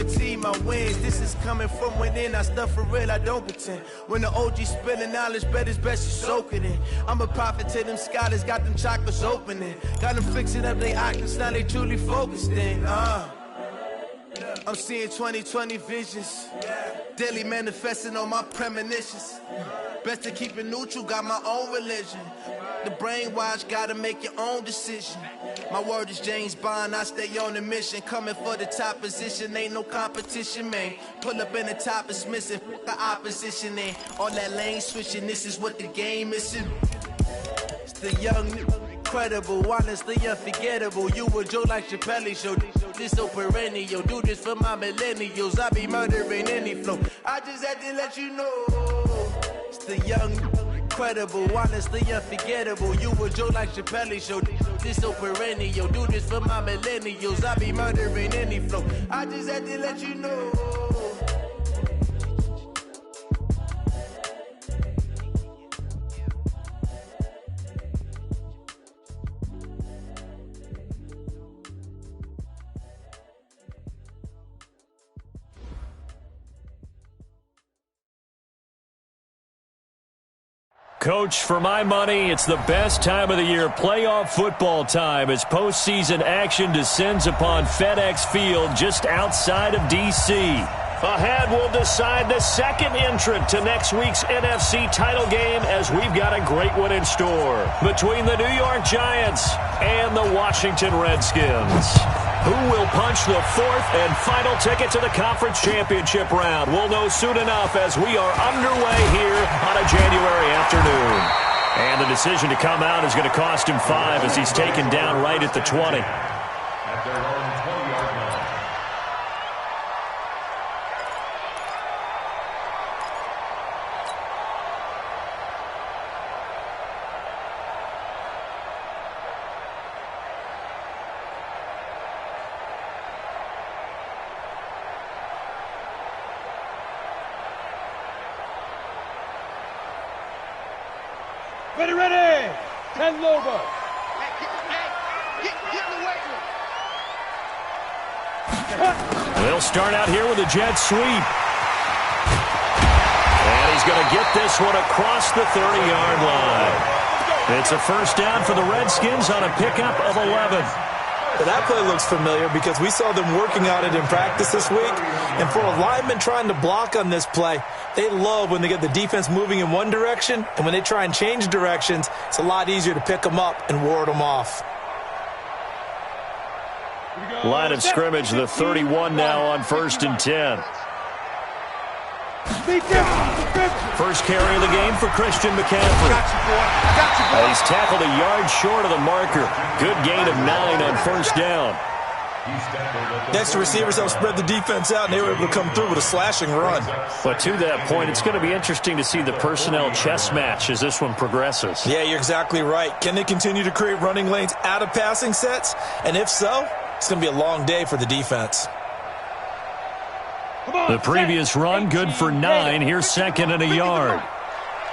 guarantee my wins. This is coming from within. I stuff for real, I don't pretend. When the OG spilling knowledge, bet it's best you soak it in. I'm a prophet to them scholars, got them chakras opening. Got them fixing up their octaves, now they truly focused in. I'm seeing 2020 visions. Daily manifesting on my premonitions. Best to keep it neutral, got my own religion. The brainwash, gotta make your own decision. My word is James Bond, I stay on the mission. Coming for the top position, ain't no competition, man. Pull up in the top, it's missing, the opposition ain't. All that lane switching, this is what the game is. It's the young, incredible, honestly unforgettable. You a Joe like Chappelle show. This so perennial, do this for my millennials. I be murdering any flow. I just had to let you know. It's the young, incredible, honestly unforgettable. You a Joe like Chappelle show. This so perennial, do this for my millennials. I be murdering any flow. I just had to let you know. Coach, for my money, it's the best time of the year, playoff football time, as postseason action descends upon FedEx Field just outside of D.C. Ahead, we'll decide the second entrant to next week's NFC title game, as we've got a great one in store between the New York Giants and the Washington Redskins. Who will punch the fourth and final ticket to the conference championship round? We'll know soon enough as we are underway here on a January afternoon. And the decision to come out is going to cost him 5 as he's taken down right at the 20. Ready, 10 over. They'll start out here with a jet sweep. And he's going to get this one across the 30-yard line. It's a first down for the Redskins on a pickup of 11. That play looks familiar because we saw them working on it in practice this week. And for a lineman trying to block on this play, they love when they get the defense moving in one direction, and when they try and change directions, it's a lot easier to pick them up and ward them off. Line of scrimmage, the 31 now on 1st and 10. First carry of the game for Christian McCaffrey. He's tackled a yard short of the marker. Good gain of 9 on first down. Next, the receivers help spread the defense out, and they were able to come through with a slashing run. But to that point, it's going to be interesting to see the personnel chess match as this one progresses. Yeah, you're exactly right. Can they continue to create running lanes out of passing sets? And if so, it's going to be a long day for the defense. The previous run, good for 9. Here's second and a yard.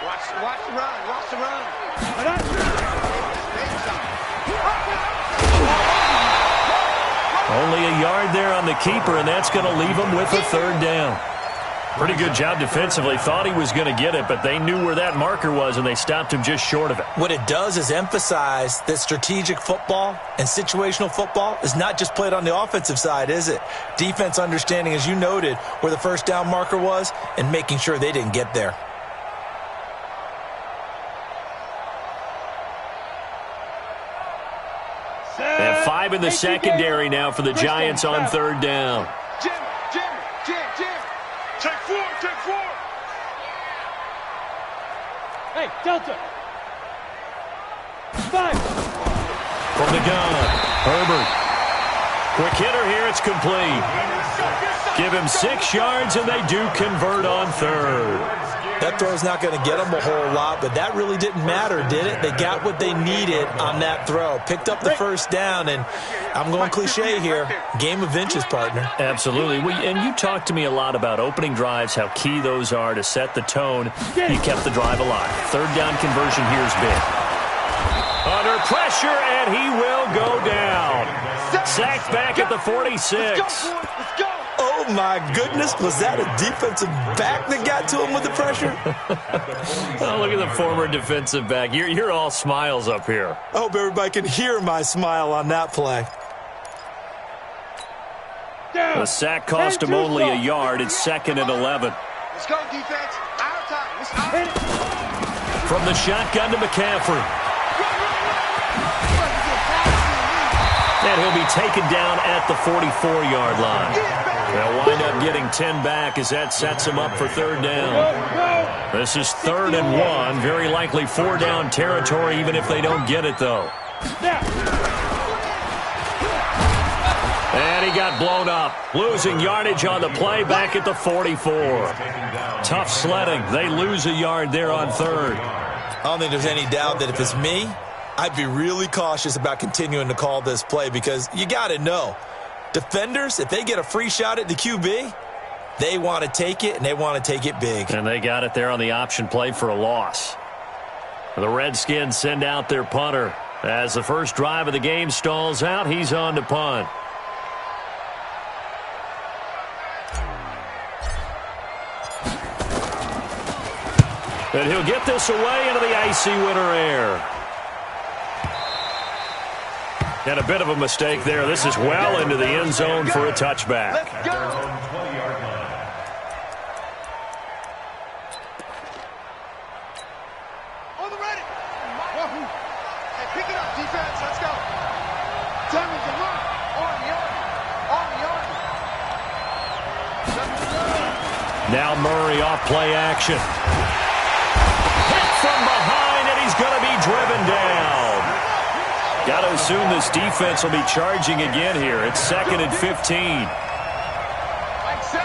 Watch the run. Watch the run. Only a yard there on the keeper, and that's going to leave him with a third down. Pretty good job defensively. Thought he was going to get it, but they knew where that marker was, and they stopped him just short of it. What it does is emphasize that strategic football and situational football is not just played on the offensive side, is it? Defense understanding, as you noted, where the first down marker was and making sure they didn't get there. They have 5 in the secondary now for the Giants on third down. Jim. Take 4. Hey, Delta. 5. From the gun, Herbert. Quick hitter here, it's complete. Give him 6 yards, and they do convert on third. That throw's not going to get them a whole lot, but that really didn't matter, did it? They got what they needed on that throw. Picked up the first down, and I'm going cliche here, game of inches, partner. Absolutely. And you talked to me a lot about opening drives, how key those are to set the tone. You kept the drive alive. Third down conversion here is big. Under pressure, and he will go down. Sacked back at the 46. Let's go. Oh, Oh, my goodness. Was that a defensive back that got to him with the pressure? Oh, look at the former defensive back. You're all smiles up here. I hope everybody can hear my smile on that play. The sack cost him only a yard. It's 2nd and 11. Let's go, defense. Our time. Let's go. From the shotgun to McCaffrey. And he'll be taken down at the 44-yard line. They'll wind up getting 10 back as that sets him up for 3rd down. This is 3rd and 1. Very likely 4-down territory, even if they don't get it, though. And he got blown up. Losing yardage on the play back at the 44. Tough sledding. They lose a yard there on 3rd. I don't think there's any doubt that if it's me, I'd be really cautious about continuing to call this play because you got to know, defenders, if they get a free shot at the QB, they want to take it, and they want to take it big. And they got it there on the option play for a loss. The Redskins send out their punter. As the first drive of the game stalls out, he's on to punt. And he'll get this away into the icy winter air. And a bit of a mistake there. This is well into the end zone for a touchback. Let's go. On the ready. Hey, pick it up, defense. Let's go. Diamond to run. On the Now Murray off play action. Hit from behind, and he's going to be driven down. Got to assume this defense will be charging again here. It's 2nd and 15. Mike 7.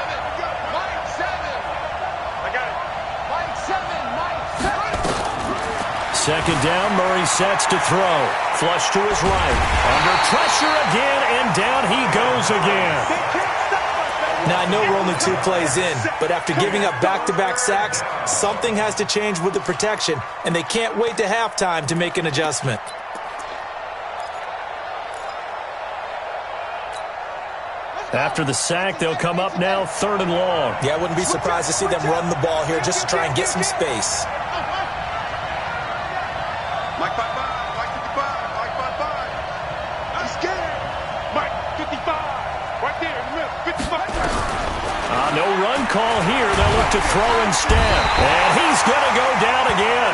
Mike 7. I got it. Mike 7. 2nd down, Murray sets to throw. Flush to his right. Under pressure again, and down he goes again. Now, I know we're only 2 plays in, but after giving up back-to-back sacks, something has to change with the protection, and they can't wait to halftime to make an adjustment. After the sack, they'll come up now 3rd and long. Yeah, I wouldn't be surprised to see them run the ball here just to try and get some space. Mike 55. Mike 55. Mike 55. I'm scared. Mike 55. Right there. 55. No run call here. They'll look to throw instead. And he's going to go down again.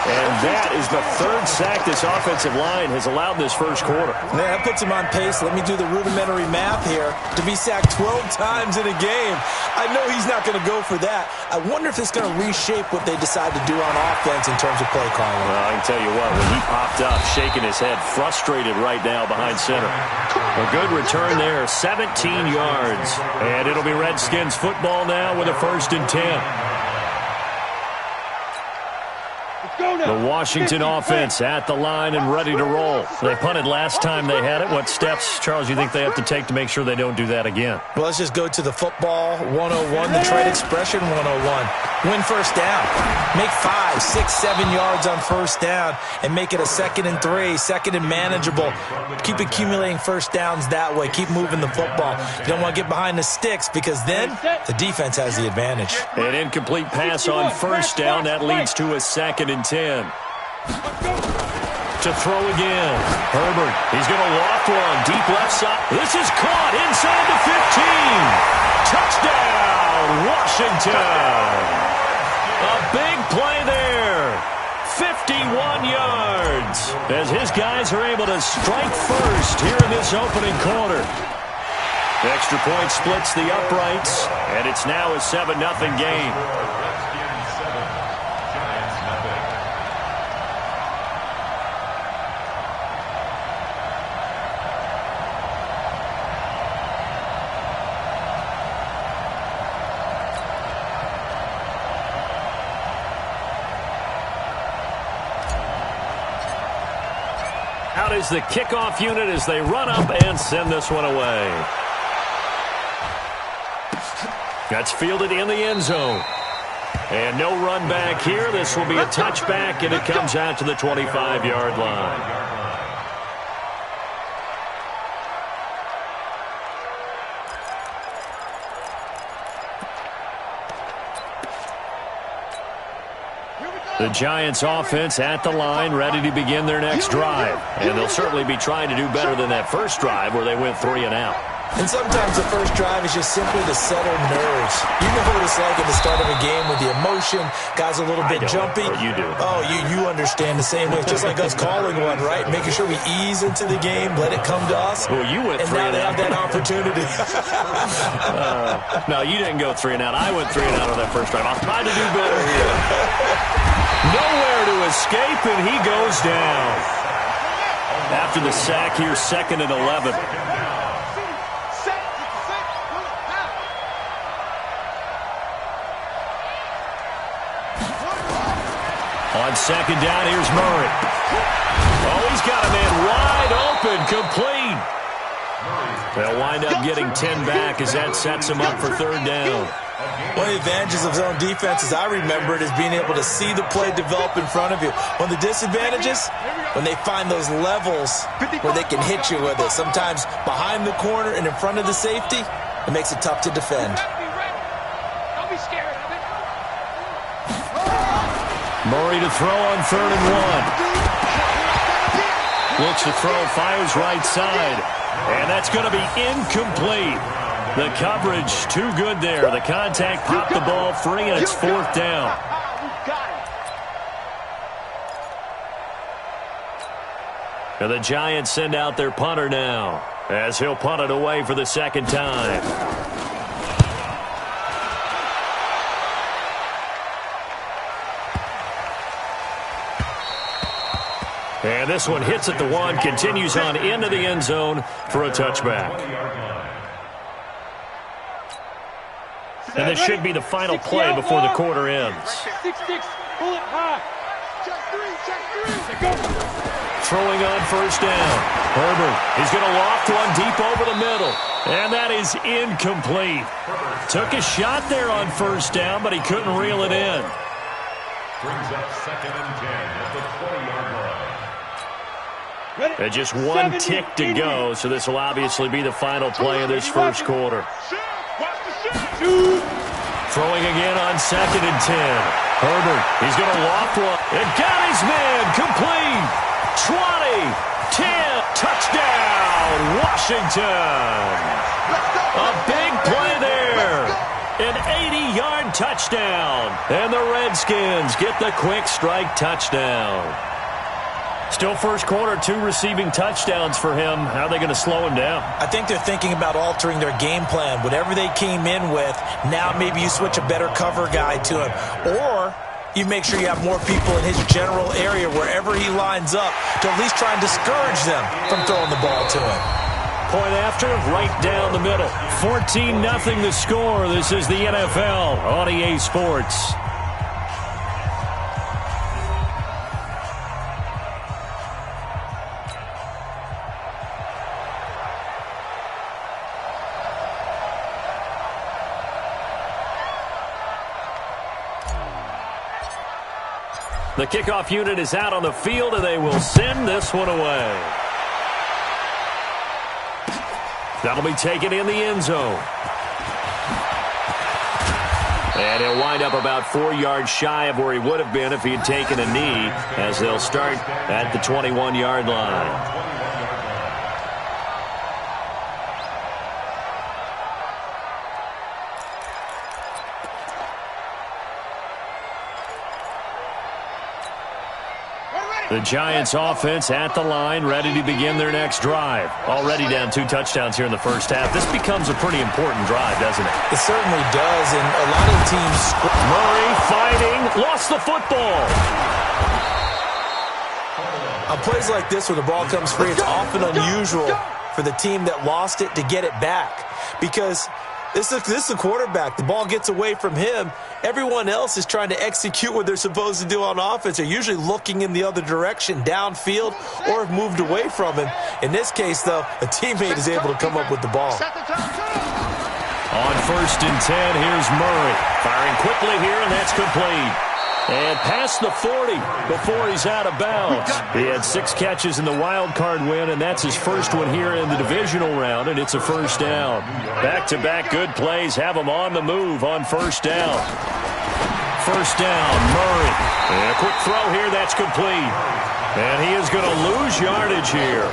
And that is the 3rd sack this offensive line has allowed this first quarter. Yeah, that puts him on pace. Let me do the rudimentary math here. To be sacked 12 times in a game, I know he's not going to go for that. I wonder if it's going to reshape what they decide to do on offense in terms of play calling. Well, I can tell you what, when he popped up, shaking his head, frustrated right now behind center. A good return there, 17 yards. And it'll be Redskins football now with a 1st and 10. The Washington offense at the line and ready to roll. They punted last time they had it. What steps, Charles, you think they have to take to make sure they don't do that again? Well, let's just go to the football 101, the trade expression 101. Win 1st down. Make 5, 6, 7 yards on 1st down and make it a 2nd and 3, 2nd and manageable. Keep accumulating 1st downs that way. Keep moving the football. You don't want to get behind the sticks because then the defense has the advantage. An incomplete pass on 1st down. That leads to a 2nd and 10. To throw again. Herbert, he's going to loft one. Deep left side. This is caught inside the 15. Touchdown, Washington. A big play there. 51 yards. As his guys are able to strike first here in this opening quarter. Extra point splits the uprights, and it's now a 7-0 game. Out is the kickoff unit as they run up and send this one away. That's fielded in the end zone. And no run back here. This will be a touchback, and it comes out to the 25-yard line. The Giants offense at the line, ready to begin their next drive. And they'll certainly be trying to do better than that first drive where they went 3 and out. And sometimes the first drive is just simply to settle nerves. You know what it's like at the start of a game with the emotion. Guys a little bit jumpy. Oh, you do. Oh, you understand the same way. It's just like us calling one, right? Making sure we ease into the game, let it come to us. Well, you went 3 and out. And now they have that opportunity. No, you didn't go 3 and out. I went 3 and out on that first drive. I'll try to do better here. Nowhere to escape, and he goes down. After the sack here, 2nd and 11. On 2nd down, here's Murray. Oh, he's got a man wide open, complete. They'll wind up getting 10 back as that sets him up for 3rd down. One of the advantages of zone defense, as I remember it, is being able to see the play develop in front of you. One of the disadvantages, when they find those levels where they can hit you with it, sometimes behind the corner and in front of the safety, it makes it tough to defend. Don't be scared of it. Murray to throw on 3rd and 1. Looks to throw, fires right side. And that's going to be incomplete. The coverage too good there. The contact popped the ball free, and it's 4th down. And the Giants send out their punter now, as he'll punt it away for the 2nd time. And this one hits at the 1, continues on into the end zone for a touchback. And this should be the final play before the quarter ends. 6-6, pull it high. Check 3, go. Throwing on 1st down. Herbert, he's going to loft one deep over the middle. And that is incomplete. Took a shot there on 1st down, but he couldn't reel it in. Brings up 2nd and 10 at the 20-yard line. And just 1 tick to go, so this will obviously be the final play of this first quarter. Throwing again on 2nd and 10. Herbert, he's going to loft one. And got his man, complete. 20, 10, touchdown, Washington. A big play there. An 80-yard touchdown. And the Redskins get the quick strike touchdown. Still first quarter, 2 receiving touchdowns for him. How are they going to slow him down? I think they're thinking about altering their game plan. Whatever they came in with, now maybe you switch a better cover guy to him. Or you make sure you have more people in his general area wherever he lines up to at least try and discourage them from throwing the ball to him. Point after, right down the middle. 14-0 the score. This is the NFL on EA Sports. The kickoff unit is out on the field, and they will send this one away. That'll be taken in the end zone. And he'll wind up about 4 yards shy of where he would have been if he had taken a knee, as they'll start at the 21-yard line. The Giants offense at the line, ready to begin their next drive. Already down 2 touchdowns here in the first half. This becomes a pretty important drive, doesn't it? It certainly does, and a lot of teams... Murray fighting, lost the football. On plays like this where the ball comes free, it's often unusual for the team that lost it to get it back. Because this is a quarterback. The ball gets away from him. Everyone else is trying to execute what they're supposed to do on offense. They're usually looking in the other direction, downfield, or have moved away from him. In this case, though, a teammate is able to come up with the ball. On 1st and 10, here's Murray. Firing quickly here, and that's complete. And past the 40 before he's out of bounds. He had 6 catches in the wild card win, and that's his first one here in the divisional round, and it's a first down. Back-to-back good plays have him on the move on 1st down. First down, Murray. And a quick throw here, that's complete. And he is going to lose yardage here.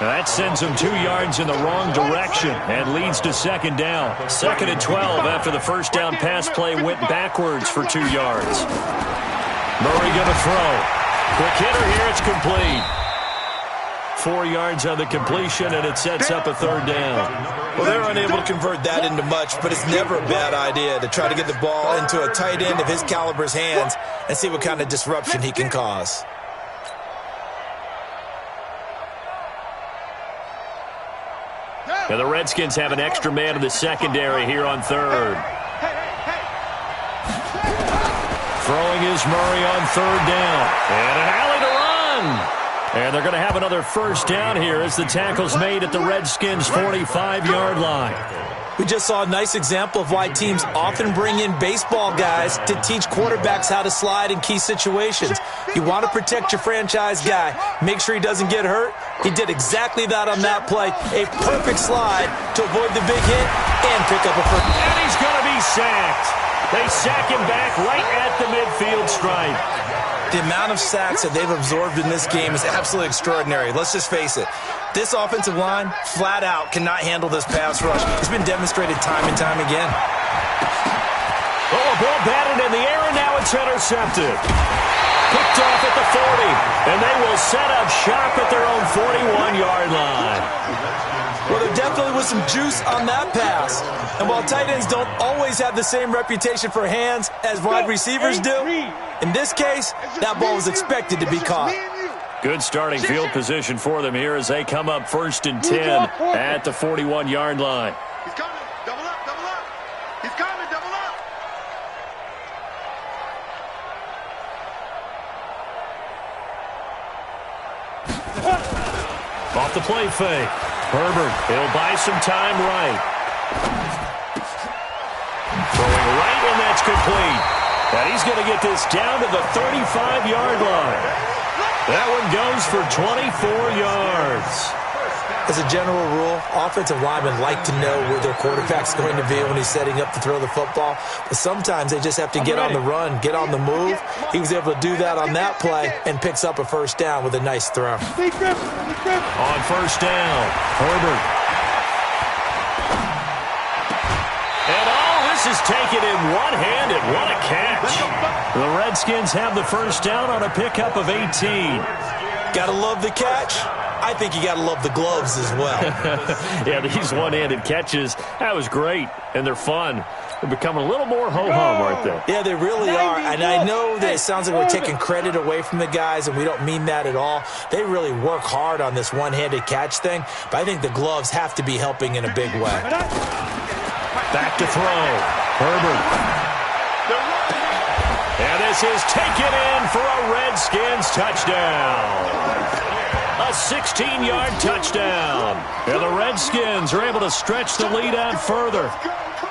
Now that sends him 2 yards in the wrong direction and leads to second down. 2nd and 12 after the first down pass play went backwards for 2 yards. Murray going to throw. Quick hitter here, it's complete. 4 yards on the completion, and it sets up a third down. Well, they're unable to convert that into much, but it's never a bad idea to try to get the ball into a tight end of his caliber's hands and see what kind of disruption he can cause. Now the Redskins have an extra man in the secondary here on third. Throwing is Murray on third down. And an alley to run. And they're going to have another first down here as the tackle's made at the Redskins' 45-yard line. We just saw a nice example of why teams often bring in baseball guys to teach quarterbacks how to slide in key situations. You want to protect your franchise guy. Make sure he doesn't get hurt. He did exactly that on that play. A perfect slide to avoid the big hit and pick up a first. And he's going to be sacked. They sack him back right at the midfield stripe. The amount of sacks that they've absorbed in this game is absolutely extraordinary. Let's just face it. This offensive line, flat out, cannot handle this pass rush. It's been demonstrated time and time again. Oh, a ball batted in the air, and now it's intercepted. Picked off at the 40, and they will set up shop at their own 41-yard line. Well, there definitely was some juice on that pass. And while tight ends don't always have the same reputation for hands as wide receivers do, in this case, that ball was expected to be caught. Good starting field position for them here as they come up 1st and 10 at the 41-yard line. He's coming. Double up, double up. He's coming, double up. Off the play fake. Herbert, he'll buy some time right. Throwing right, and that's complete. And he's going to get this down to the 35-yard line. That one goes for 24 yards. As a general rule, offensive linemen like to know where their quarterback's going to be when he's setting up to throw the football. But sometimes they just have to get on the run, get on the move. He was able to do that on that play and picks up a first down with a nice throw. On first down, Herbert. And this is taken in one-handed. What a catch. The Redskins have the first down on a pickup of 18. Gotta love the catch. I think you gotta love the gloves as well. Yeah, these one-handed catches, that was great, and they're fun. They're becoming a little more ho-hum, aren't they? Yeah, they really are, and I know that it sounds like we're taking credit away from the guys, and we don't mean that at all. They really work hard on this one-handed catch thing, but I think the gloves have to be helping in a big way. Back to throw. Herbert. And this is taken in for a Redskins touchdown. A 16-yard touchdown. And the Redskins are able to stretch the lead out further.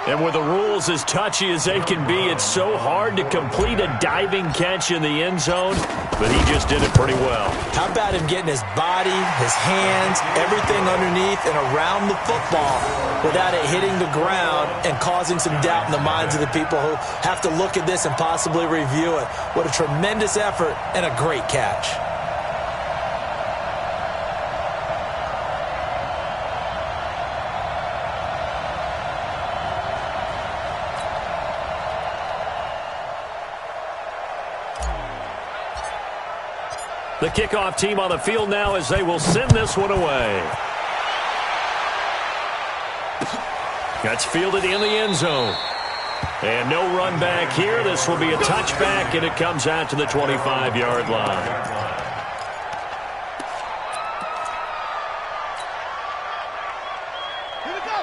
And with the rules as touchy as they can be, it's so hard to complete a diving catch in the end zone, but he just did it pretty well. How about him getting his body, his hands, everything underneath and around the football without it hitting the ground and causing some doubt in the minds of the people who have to look at this and possibly review it. What a tremendous effort and a great catch. The kickoff team on the field now as they will send this one away. That's fielded in the end zone. And no run back here. This will be a touchback, and it comes out to the 25-yard line.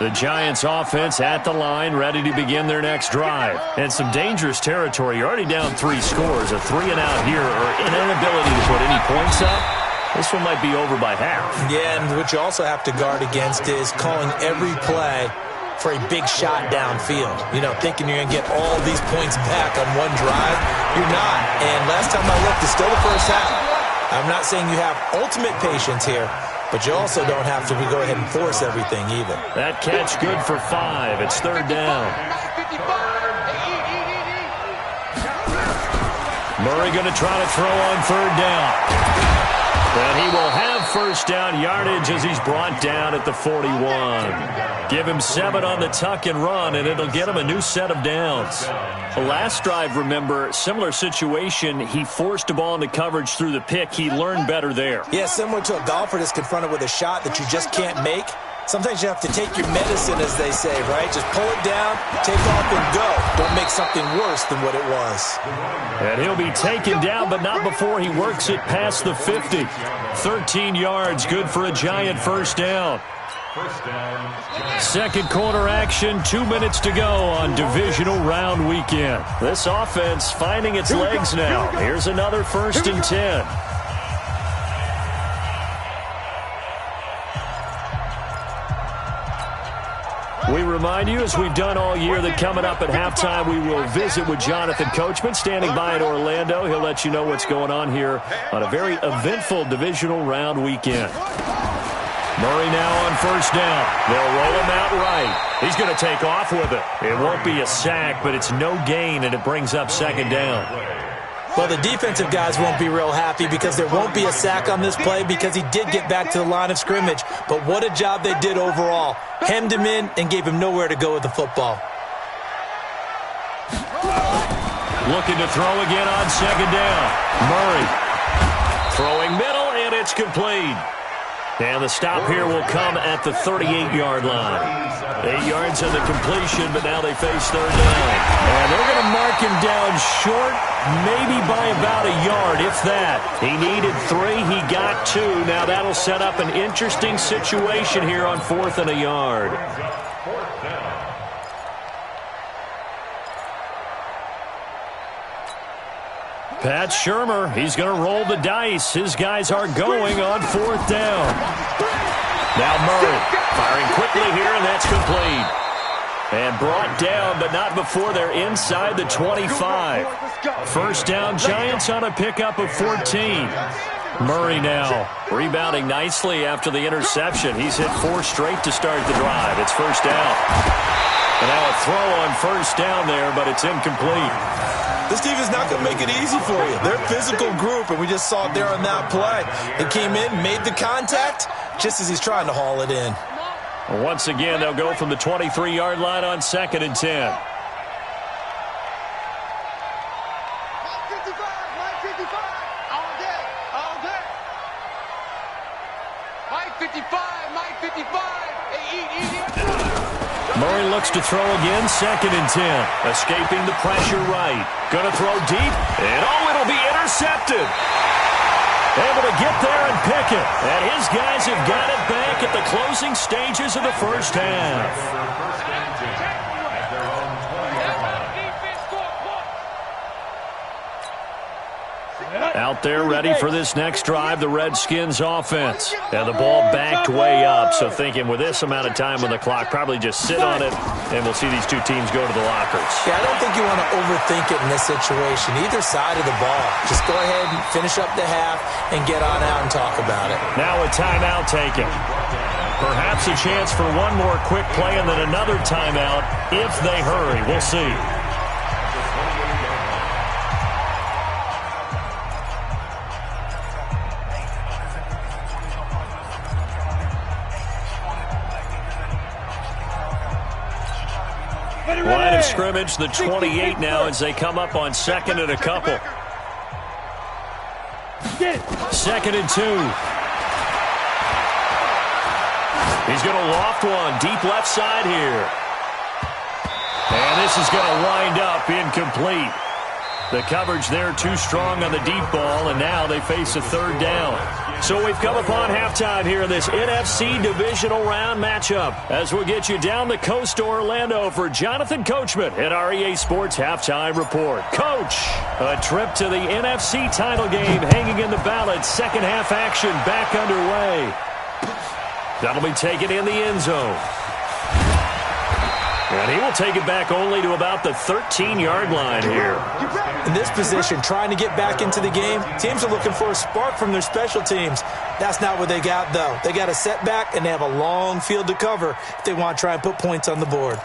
The Giants offense at the line, ready to begin their next drive. And some dangerous territory. You're already down 3 scores. A 3-and-out here, or an inability to put any points up. This one might be over by half. Yeah, and what you also have to guard against is calling every play for a big shot downfield. You know, thinking you're going to get all these points back on one drive. You're not. And last time I looked, it's still the first half. I'm not saying you have ultimate patience here, but you also don't have to go ahead and force everything either. That catch good for 5. It's third down. Murray going to try to throw on third down. And he will have first down yardage as he's brought down at the 41. Give him 7 on the tuck and run, and it'll get him a new set of downs. The last drive, remember, similar situation. He forced a ball into coverage through the pick. He learned better there. Yeah, similar to a golfer that's confronted with a shot that you just can't make. Sometimes you have to take your medicine, as they say, right? Just pull it down, take off, and go. Don't make something worse than what it was. And he'll be taken down, but not before he works it past the 50. 13 yards, good for a giant first down. Second quarter action, 2 minutes to go on divisional round weekend. This offense finding its legs now. Here's another 1st and 10. We remind you, as we've done all year, that coming up at halftime, we will visit with Jonathan Coachman, standing by in Orlando. He'll let you know what's going on here on a very eventful divisional round weekend. Murray now on first down. They'll roll him out right. He's going to take off with it. It won't be a sack, but it's no gain, and it brings up second down. Well, the defensive guys won't be real happy because there won't be a sack on this play because he did get back to the line of scrimmage. But what a job they did overall. Hemmed him in and gave him nowhere to go with the football. Looking to throw again on second down. Murray throwing middle, and it's complete. And the stop here will come at the 38-yard line. 8 yards on the completion, but now they face third down. And they're going to mark him down short, maybe by about a yard, if that. He needed 3, he got 2. Now that'll set up an interesting situation here on 4th and a yard. Pat Shurmur, he's going to roll the dice. His guys are going on 4th down. Now Murray firing quickly here, and that's complete. And brought down, but not before they're inside the 25. First down, Giants on a pickup of 14. Murray now rebounding nicely after the interception. He's hit 4 straight to start the drive. It's first down. And now a throw on first down there, but it's incomplete. This team is not going to make it easy for you. They're a physical group, and we just saw it there on that play. He came in, made the contact, just as he's trying to haul it in. Once again, they'll go from the 23-yard line on 2nd and 10. Murray looks to throw again, 2nd and 10. Escaping the pressure right. Going to throw deep, and it'll be intercepted. Able to get there and pick it. And his guys have got it back at the closing stages of the first half. Out there ready for this next drive, the Redskins offense. And the ball backed way up, so thinking with this amount of time on the clock, probably just sit on it, and we'll see these two teams go to the lockers. Yeah, I don't think you want to overthink it in this situation, either side of the ball. Just go ahead and finish up the half and get on out and talk about it. Now a timeout taken. Perhaps a chance for one more quick play and then another timeout if they hurry. We'll see. Line of scrimmage, the 28 now as they come up on 2nd and a couple. 2nd and 2. He's going to loft one deep left side here. And this is going to wind up incomplete. The coverage there too strong on the deep ball, and now they face a third down. So we've come upon halftime here in this NFC Divisional Round matchup as we'll get you down the coast to Orlando for Jonathan Coachman at our EA Sports Halftime Report. Coach, a trip to the NFC title game hanging in the balance. Second half action back underway. That'll be taken in the end zone. And he will take it back only to about the 13-yard line here. In this position, trying to get back into the game, teams are looking for a spark from their special teams. That's not what they got, though. They got a setback, and they have a long field to cover if they want to try and put points on the board.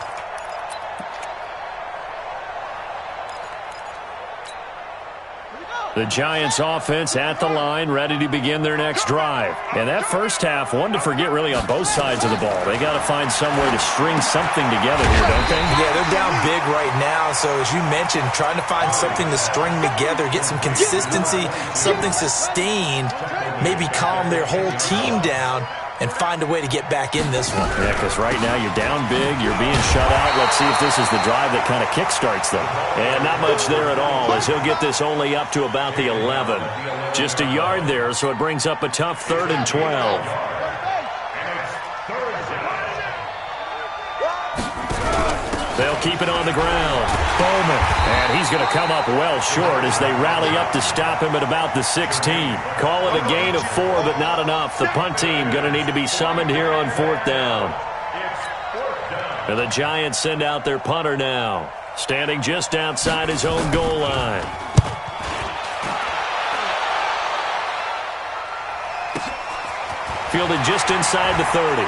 The Giants offense at the line, ready to begin their next drive. And that first half, one to forget really on both sides of the ball. They got to find some way to string something together here, don't they? Yeah, they're down big right now. So as you mentioned, trying to find something to string together, get some consistency, something sustained, maybe calm their whole team down and find a way to get back in this one. Yeah, because right now you're down big, you're being shut out. Let's see if this is the drive that kind of kickstarts them. And not much there at all, as he'll get this only up to about the 11. Just a yard there, so it brings up a tough 3rd and 12. They'll keep it on the ground. Bowman. And he's going to come up well short as they rally up to stop him at about the 16. Call it a gain of 4, but not enough. The punt team going to need to be summoned here on 4th down. And the Giants send out their punter now, standing just outside his own goal line. Fielded just inside the 30.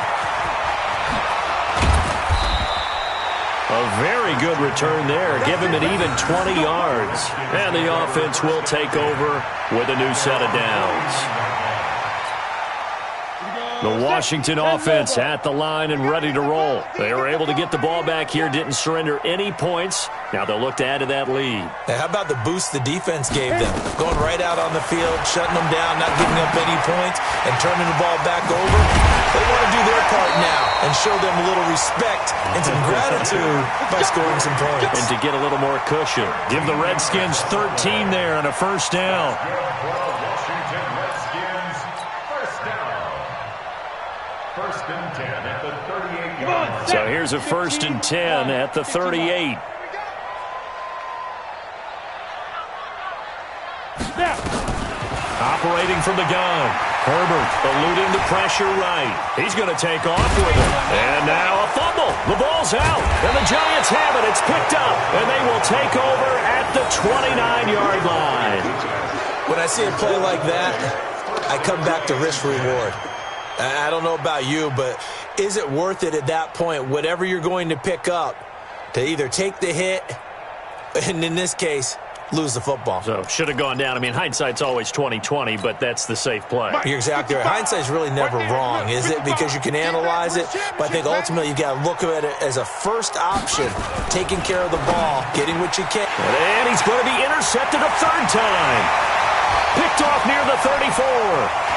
A very good return there. Give him an even 20 yards. And the offense will take over with a new set of downs. The Washington offense at the line and ready to roll. They were able to get the ball back here, didn't surrender any points. Now they'll look to add to that lead. Now, how about the boost the defense gave them? Going right out on the field, shutting them down, not giving up any points, and turning the ball back over. They want to do their part now and show them a little respect and some gratitude by scoring some points. And to get a little more cushion, give the Redskins 13 there and a 1st down. Washington Redskins, 1st down. 1st and 10 at the 38-yard line. So here's a 1st and 10 at the 38. Operating from the gun. Herbert eluding the pressure right. He's going to take off with it. And now a fumble. The ball's out. And the Giants have it. It's picked up. And they will take over at the 29-yard line. When I see a play like that, I come back to risk-reward. I don't know about you, but is it worth it at that point, whatever you're going to pick up, to either take the hit, and in this case, lose the football? So should have gone down. I mean, hindsight's always 20/20, but that's the safe play. You're exactly right. Hindsight's really never wrong, is it? Because you can analyze it, but I think ultimately you got to look at it as a first option, taking care of the ball, getting what you can. And he's going to be intercepted a 3rd time. Picked off near the 34.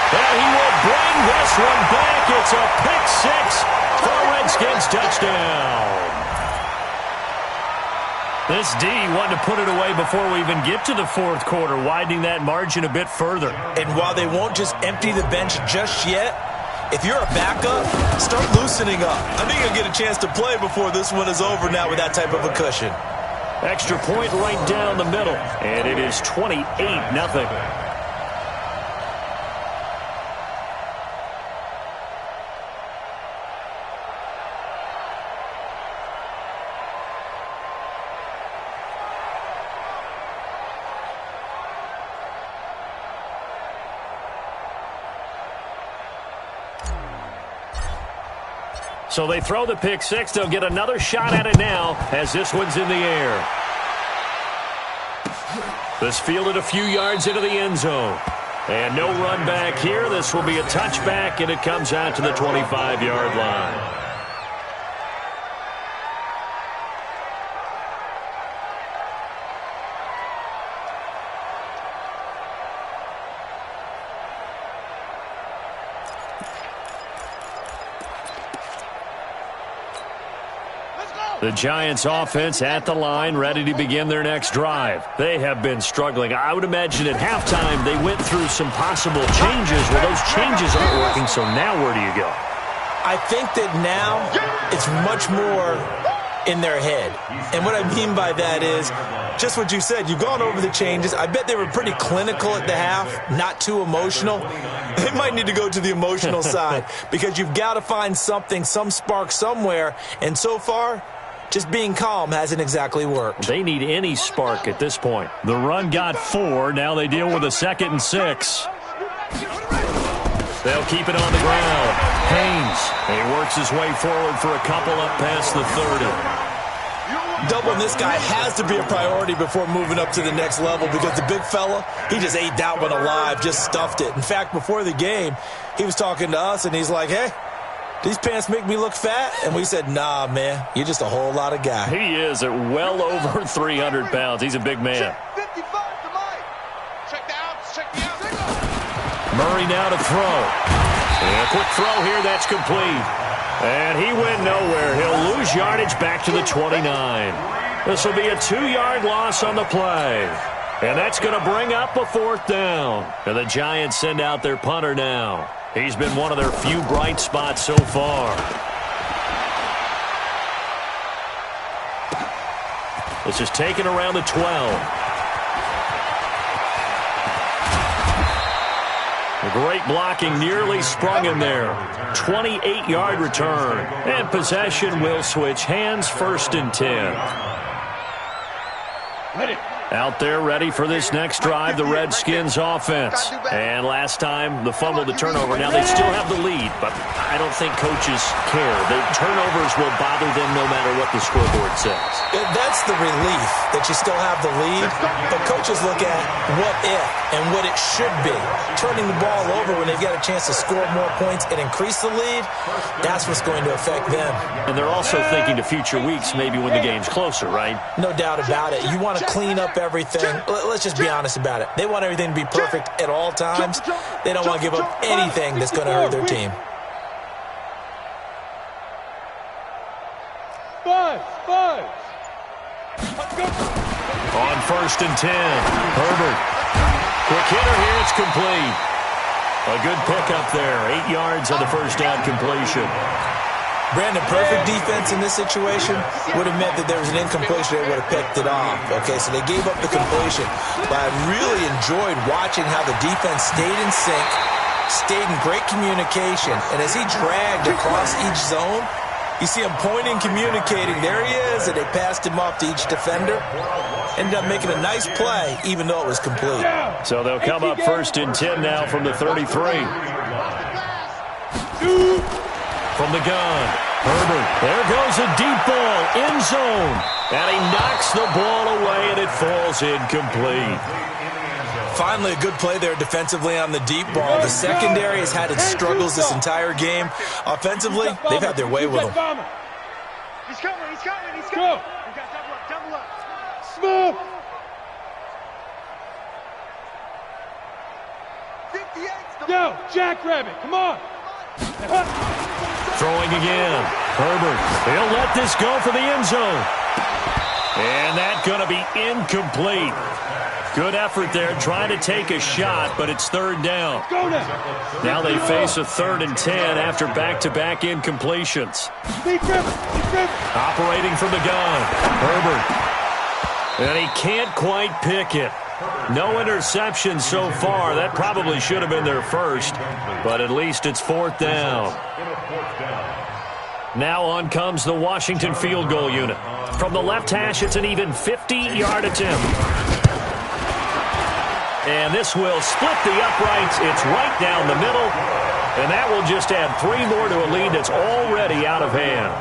And he will bring this one back. It's a pick 6 for a Redskins touchdown. This D wanted to put it away before we even get to the 4th quarter, widening that margin a bit further. And while they won't just empty the bench just yet, if you're a backup, start loosening up. I think you'll get a chance to play before this one is over now with that type of a cushion. Extra point right down the middle, and it is 28-0. So they throw the pick 6. They'll get another shot at it now as this one's in the air. This fielded a few yards into the end zone. And no run back here. This will be a touchback, and it comes out to the 25-yard line. The Giants offense at the line, ready to begin their next drive. They have been struggling. I would imagine at halftime they went through some possible changes. Well, those changes aren't working, so now where do you go? I think that now it's much more in their head. And what I mean by that is just what you said. You've gone over the changes. I bet they were pretty clinical at the half, not too emotional. They might need to go to the emotional side because you've got to find something, some spark somewhere. And so far, just being calm hasn't exactly worked. They need any spark at this point. The run got 4. Now they deal with a 2nd and 6. They'll keep it on the ground. Haynes, he works his way forward for a couple up past the 30. doubling this guy has to be a priority before moving up to the next level because the big fella, he just ate that one alive, just stuffed it. In fact, before the game, he was talking to us, and he's like, hey, these pants make me look fat? And we said, nah, man, you're just a whole lot of guy. He is at well over 300 pounds. He's a big man. Check 55 to Mike. Check the outs. Check the outs. Murray now to throw. And a quick throw here. That's complete. And he went nowhere. He'll lose yardage back to the 29. This will be a 2-yard loss on the play. And that's going to bring up a 4th down. And the Giants send out their punter now. He's been one of their few bright spots so far. This is taken around the 12. The great blocking nearly sprung him there. 28-yard return. And possession will switch hands, 1st and 10. Out there ready for this next drive, the Redskins offense. And last time, the fumble, the turnover. Now they still have the lead, but I don't think coaches care. The turnovers will bother them no matter what the scoreboard says. That's the relief that you still have the lead, but coaches look at what if and what it should be. Turning the ball over when they've got a chance to score more points and increase the lead, that's what's going to affect them. And they're also thinking to future weeks, maybe when the game's closer, right? No doubt about it. You want to clean up everything. Let's just be honest about it. They want everything to be perfect at all times. They don't want to give up anything that's going to hurt their team. On 1st and 10, Herbert. Quick hitter here, it's complete. A good pickup there, 8 yards on the 1st down completion. Brandon, perfect defense in this situation would have meant that there was an incompletion. They would have picked it off. Okay, so they gave up the completion. But I really enjoyed watching how the defense stayed in sync, stayed in great communication. And as he dragged across each zone, you see him pointing, communicating. There he is, and they passed him off to each defender. Ended up making a nice play, even though it was complete. So they'll come up 1st and 10 now from the 33. From the gun, Herbert. There goes a deep ball, end zone. And he knocks the ball away, and it falls incomplete. Finally, a good play there defensively on the deep ball. The secondary has had its struggles this entire game. Offensively, they've had their way with them. He's coming. We got double up. Smooth. 58's the Yo, Jackrabbit, come on. Throwing again. Herbert. He'll let this go for the end zone. And that's going to be incomplete. Good effort there trying to take a shot, but it's 3rd down. Go now. Now they face a 3rd and 10 after back-to-back incompletions. Operating from the gun. Herbert. And he can't quite pick it. No interception so far. That probably should have been their first, but at least it's 4th down. Now on comes the Washington field goal unit. From the left hash, it's an even 50-yard attempt. And this will split the uprights. It's right down the middle, and that will just add 3 more to a lead that's already out of hand.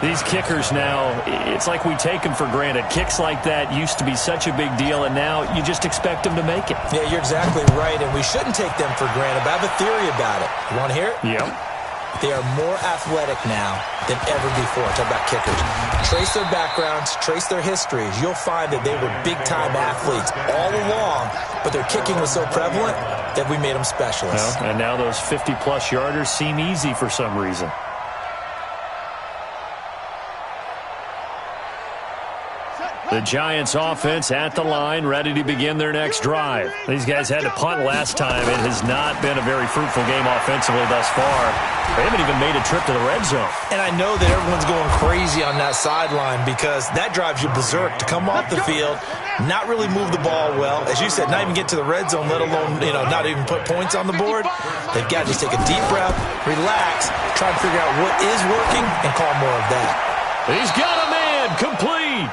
These kickers now, it's like we take them for granted. Kicks like that used to be such a big deal, and now you just expect them to make it. Yeah, you're exactly right, and we shouldn't take them for granted. But I have a theory about it. You want to hear it? Yep. They are more athletic now than ever before. Talk about kickers. Trace their backgrounds, trace their histories. You'll find that they were big-time athletes all along, but their kicking was so prevalent that we made them specialists. Well, and now those 50-plus yarders seem easy for some reason. The Giants offense at the line, ready to begin their next drive. These guys had to punt last time. It has not been a very fruitful game offensively thus far. They haven't even made a trip to the red zone. And I know that everyone's going crazy on that sideline because that drives you berserk to come off the field, not really move the ball well. As you said, not even get to the red zone, let alone, not even put points on the board. They've got to just take a deep breath, relax, try to figure out what is working, and call more of that. He's got a man, complete.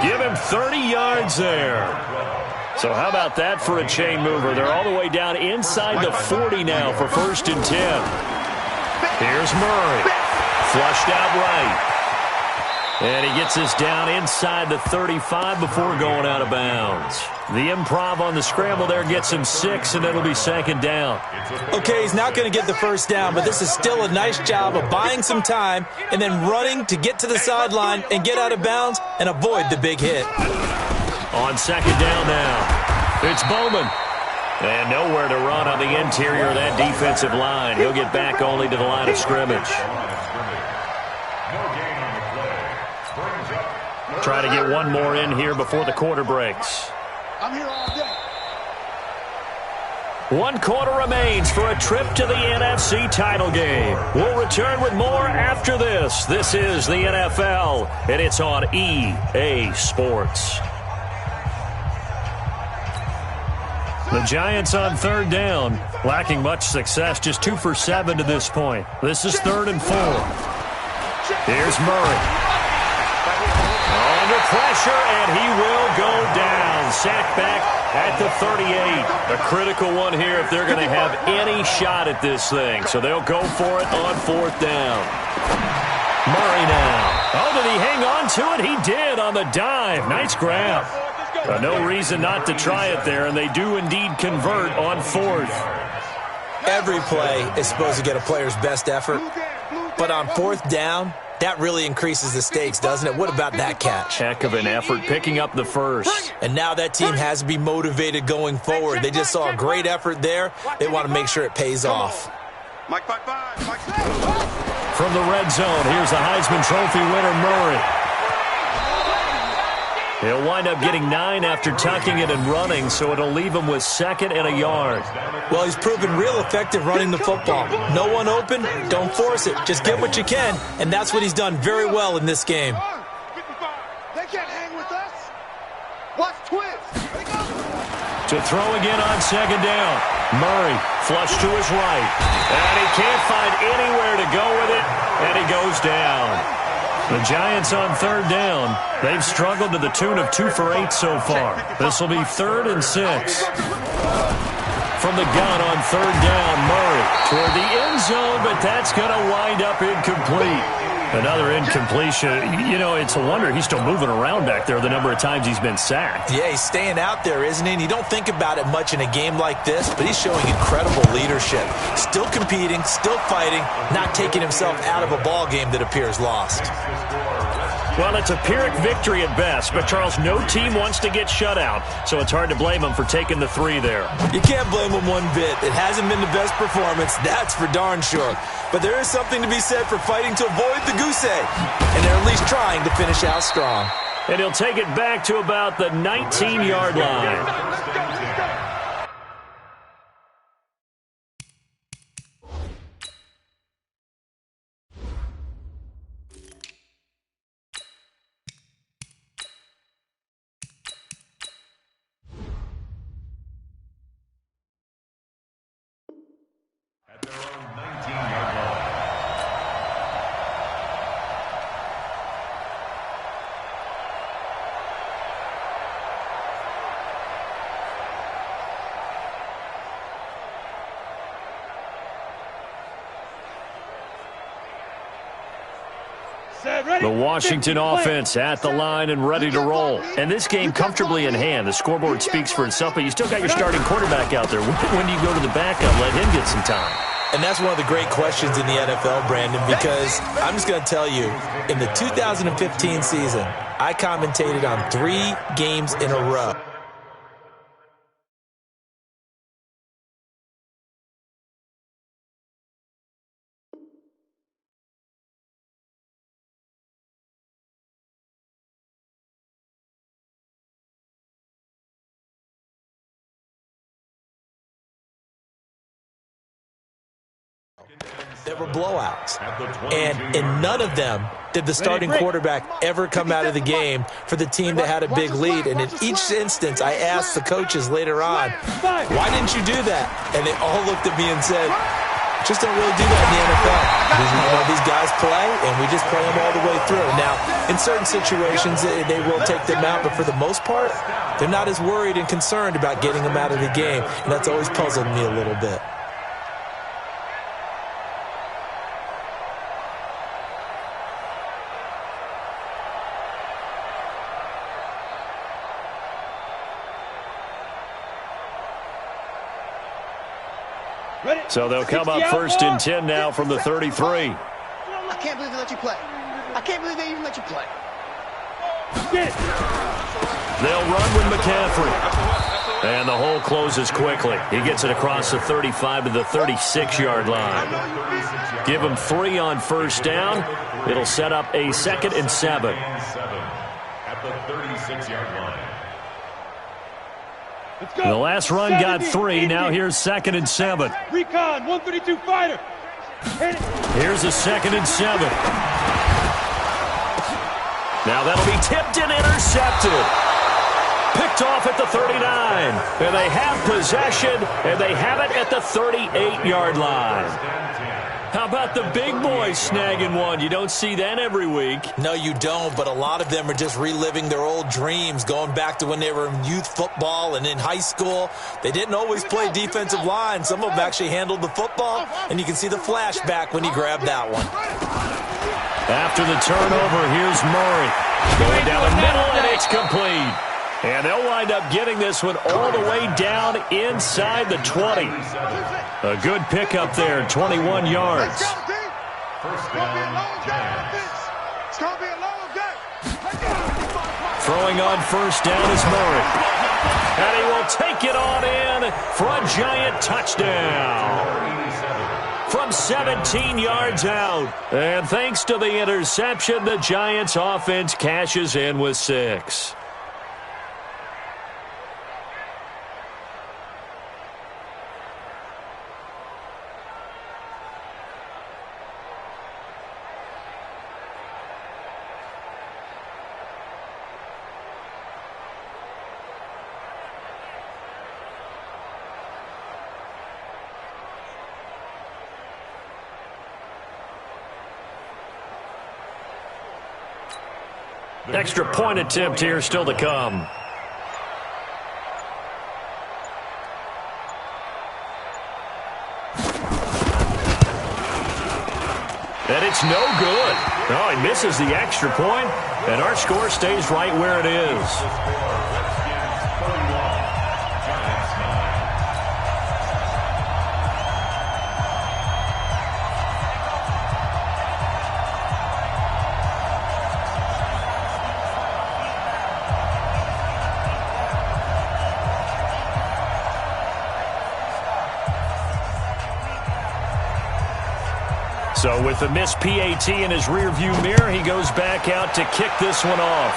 Give him 30 yards there. So how about that for a chain mover? They're all the way down inside the 40 now for 1st and 10. Here's Murray. Flushed out right. And he gets us down inside the 35 before going out of bounds. The improv on the scramble there gets him 6, and it'll be second down. Okay, he's not going to get the first down, but this is still a nice job of buying some time and then running to get to the sideline and get out of bounds and avoid the big hit. On second down now, it's Bowman. And nowhere to run on the interior of that defensive line. He'll get back only to the line of scrimmage. Try to get one more in here before the quarter breaks. I'm here all day. 1 quarter remains for a trip to the NFC title game. We'll return with more after this. This is the NFL, and it's on EA Sports. The Giants on third down, lacking much success, just 2 for 7 to this point. This is 3rd and 4. Here's Murray. Under pressure, and he will go down. Sacked back at the 38. A critical one here if they're going to have any shot at this thing. So they'll go for it on 4th down. Murray now. Oh, did he hang on to it? He did on the dive. Nice grab. No reason not to try it there, and they do indeed convert on 4th. Every play is supposed to get a player's best effort, but on 4th down, that really increases the stakes, doesn't it? What about that catch? Heck of an effort picking up the first. And now that team has to be motivated going forward. They just saw a great effort there. They want to make sure it pays off. Mike 5-5. Mike. From the red zone, here's the Heisman Trophy winner, Murray. He'll wind up getting 9 after tucking it and running, so it'll leave him with 2nd and a yard. Well, he's proven real effective running the football. No one open, don't force it. Just get what you can, and that's what he's done very well in this game. 55. They can't hang with us. Watch twist. To throw again on 2nd down. Murray flush to his right. And he can't find anywhere to go with it, and he goes down. The Giants on 3rd down. They've struggled to the tune of 2 for 8 so far. This will be 3rd and 6. From the gun on 3rd down, Murray toward the end zone, but that's going to wind up incomplete. Another incompletion. You know, it's a wonder he's still moving around back there the number of times he's been sacked. Yeah, he's staying out there, isn't he? And you don't think about it much in a game like this, but he's showing incredible leadership. Still competing, still fighting, not taking himself out of a ball game that appears lost. Well, it's a Pyrrhic victory at best, but, Charles, no team wants to get shut out, so it's hard to blame him for taking the 3 there. You can't blame him one bit. It hasn't been the best performance, that's for darn sure. But there is something to be said for fighting to avoid the goose egg, and they're at least trying to finish out strong. And he'll take it back to about the 19-yard line. The Washington offense at the line and ready to roll. And this game comfortably in hand. The scoreboard speaks for itself, but you still got your starting quarterback out there. When do you go to the backup, let him get some time? And that's one of the great questions in the NFL, Brandon, because I'm just going to tell you, in the 2015 season, I commentated on 3 games in a row. There were blowouts, and in none of them did the starting quarterback ever come out of the game for the team that had a big lead. And in each instance, I asked the coaches later on, why didn't you do that? And they all looked at me and said, just don't really do that in the NFL. These guys play, and we just play them all the way through. Now, in certain situations, they will take them out, but for the most part, they're not as worried and concerned about getting them out of the game, and that's always puzzled me a little bit. So they'll come up first and 10 now from the 33. I can't believe they let you play. I can't believe they even let you play. They'll run with McCaffrey. And the hole closes quickly. He gets it across the 35 to the 36-yard line. Give him 3 on first down. It'll set up a 2nd and 7. At the 36-yard line. The last run got 3. Now here's 2nd and 7. Recon, 132 fighter. Here's a 2nd and 7. Now that'll be tipped and intercepted. Picked off at the 39. And they have possession, and they have it at the 38-yard line. How about the big boys snagging one? You don't see that every week. No, you don't, but a lot of them are just reliving their old dreams, going back to when they were in youth football and in high school. They didn't always play defensive line. Some of them actually handled the football, and you can see the flashback when he grabbed that one. After the turnover, here's Murray. Going down the middle, and it's complete. And they'll wind up getting this one all the way down inside the 20. A good pickup there, 21 yards. First down, Giants. It's going to be a long day. Throwing on first down is Murray. And he will take it on in for a Giant touchdown. From 17 yards out. And thanks to the interception, the Giants offense cashes in with 6. Extra point attempt here still to come. And it's no good. Oh, he misses the extra point, and our score stays right where it is. So with the missed PAT in his rearview mirror, he goes back out to kick this one off.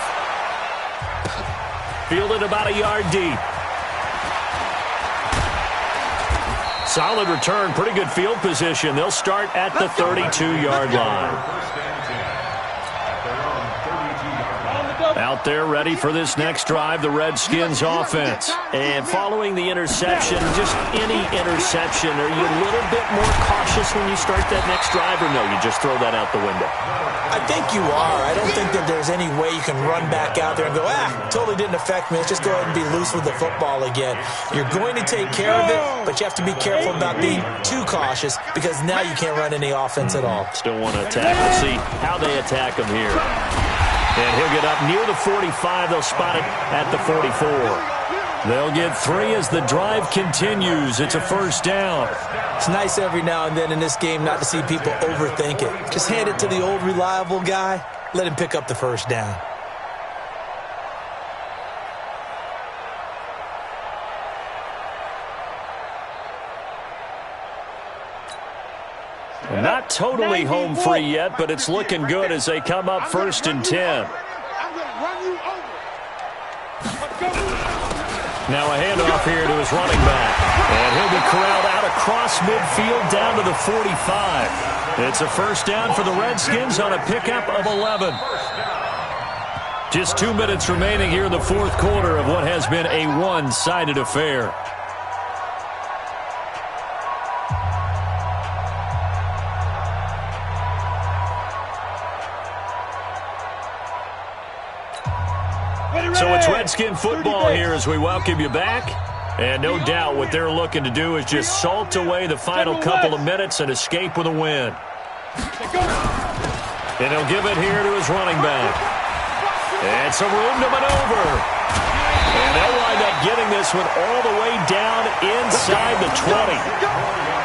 Fielded about a yard deep. Solid return, pretty good field position. They'll start at the 32-yard line. Out there ready for this next drive, the Redskins offense. And following the interception, just any interception, are you a little bit more cautious when you start that next drive, or no, you just throw that out the window? I think you are. I don't think that there's any way you can run back out there and go, totally didn't affect me. Let's just go ahead and be loose with the football again. You're going to take care of it, but you have to be careful about being too cautious because now you can't run any offense at all. Still want to attack. We'll see how they attack him here. And he'll get up near the 45. They'll spot it at the 44. They'll get 3 as the drive continues. It's a first down. It's nice every now and then in this game not to see people overthink it. Just hand it to the old reliable guy. Let him pick up the first down. Not totally home free yet, but it's looking good as they come up first and 10. Now a handoff here to his running back. And he'll be corralled out across midfield down to the 45. It's a first down for the Redskins on a pickup of 11. Just 2 minutes remaining here in the fourth quarter of what has been a one-sided affair. So it's Redskin football here as we welcome you back. And no doubt what they're looking to do is just salt away the final couple of minutes and escape with a win. And he'll give it here to his running back. And some room to maneuver. And they'll wind up getting this one all the way down inside the 20.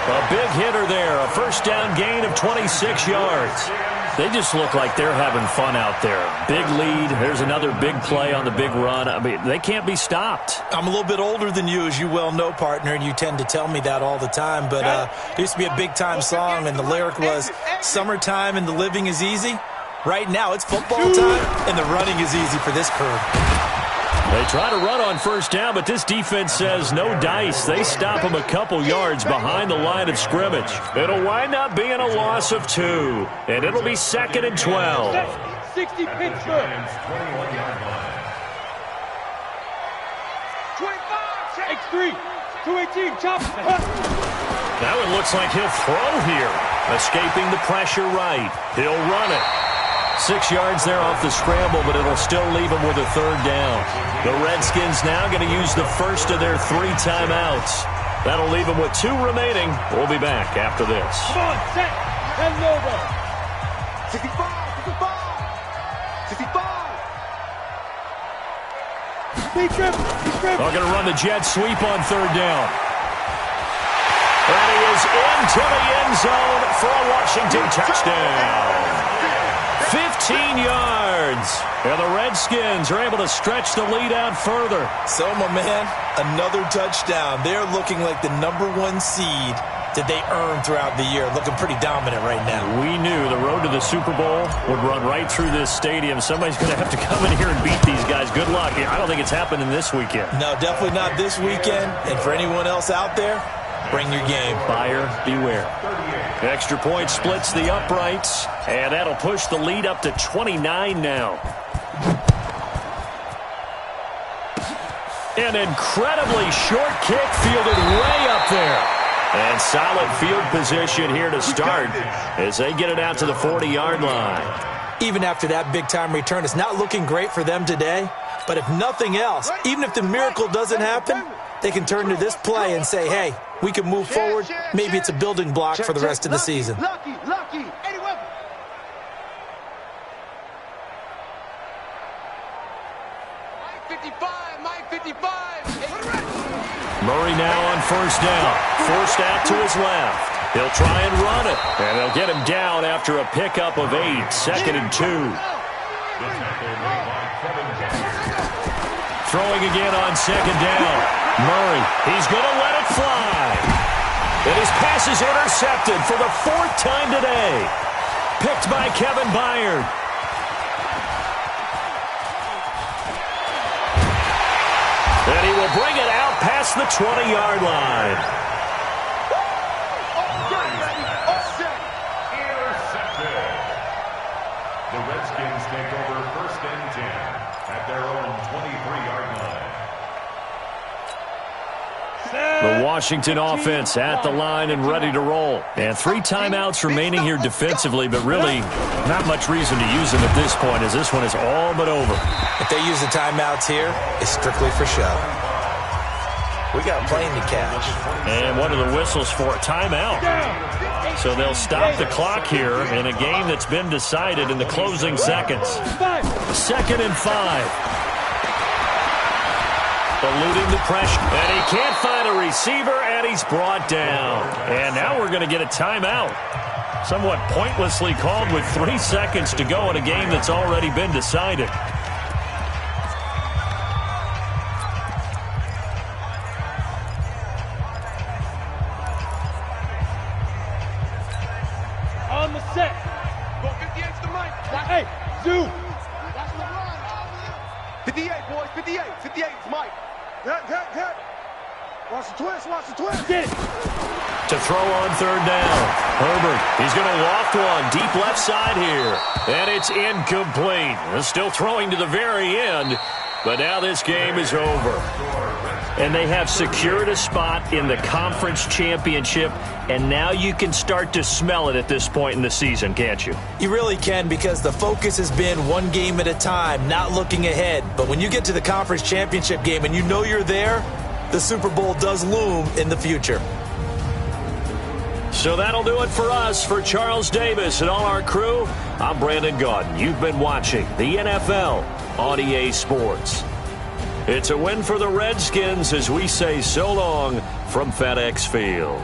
A big hitter there. A first down gain of 26 yards. They just look like they're having fun out there. Big lead. There's another big play on the big run. I mean, they can't be stopped. I'm a little bit older than you, as you well know, partner, and you tend to tell me that all the time. But there used to be a big-time song, and the lyric was, "Summertime and the living is easy." Right now, it's football time, and the running is easy for this crew. They try to run on first down, but this defense says no dice. They stop them a couple yards behind the line of scrimmage. It'll wind up being a loss of 2, and it'll be 2nd and 12. 60 Pittsburgh. 25, X3, 218, chop. That one looks like he'll throw here. Escaping the pressure right. He'll run it. 6 yards there off the scramble, but it'll still leave him with a 3rd down. The Redskins now going to use the first of their 3 timeouts. That'll leave them with 2 remaining. We'll be back after this. Come on, set, and over. 65, 65, 65. Speed trip. They're going to run the jet sweep on 3rd down. And he is into the end zone for a Washington touchdown. 15 yards. And the Redskins are able to stretch the lead out further. So, my man, another touchdown. They're looking like the #1 seed that they earned throughout the year. Looking pretty dominant right now. We knew the road to the Super Bowl would run right through this stadium. Somebody's going to have to come in here and beat these guys. Good luck. I don't think it's happening this weekend. No, definitely not this weekend. And for anyone else out there, bring your game. Buyer beware. Extra point splits the uprights, and that'll push the lead up to 29 now. An incredibly short kick fielded way up there. And solid field position here to start as they get it out to the 40-yard line. Even after that big-time return, it's not looking great for them today. But if nothing else, even if the miracle doesn't happen, they can turn to this play and say, hey, we can move forward. Maybe it's a building block for the rest of the season. Lucky, 81. Mike 55. Murray now on first down. Forced out to his left. He'll try and run it. And they'll get him down after a pickup of 8. 2nd and 2. Throwing again on 2nd down. Murray, he's going to let it fly. And his pass is intercepted for the 4th time today. Picked by Kevin Byard. And he will bring it out past the 20-yard line. Intercepted. The Redskins take over 1st and 10 at their own 23-yard line. The Washington offense at the line and ready to roll. And 3 timeouts remaining here defensively, but really not much reason to use them at this point as this one is all but over. If they use the timeouts here, it's strictly for show. We got a plane to catch. And what are the whistles for? Timeout. So they'll stop the clock here in a game that's been decided in the closing seconds. 2nd and 5. Eluding the pressure. And he can't find a receiver, and he's brought down. And now we're going to get a timeout. Somewhat pointlessly called with 3 seconds to go in a game that's already been decided. On the set. Go 58 to Mike. Hey, Zoo. 58, boys. 58. 58 to Mike. Hit. Watch the twist. Get it. To throw on 3rd down. Herbert, he's going to loft one deep left side here. And it's incomplete. They're still throwing to the very end. But now this game is over. And they have secured a spot in the conference championship. And now you can start to smell it at this point in the season, can't you? You really can, because the focus has been one game at a time, not looking ahead. But when you get to the conference championship game and you know you're there, the Super Bowl does loom in the future. So that'll do it for us. For Charles Davis and all our crew, I'm Brandon Gaudin. You've been watching the NFL on EA Sports. It's a win for the Redskins as we say so long from FedEx Field.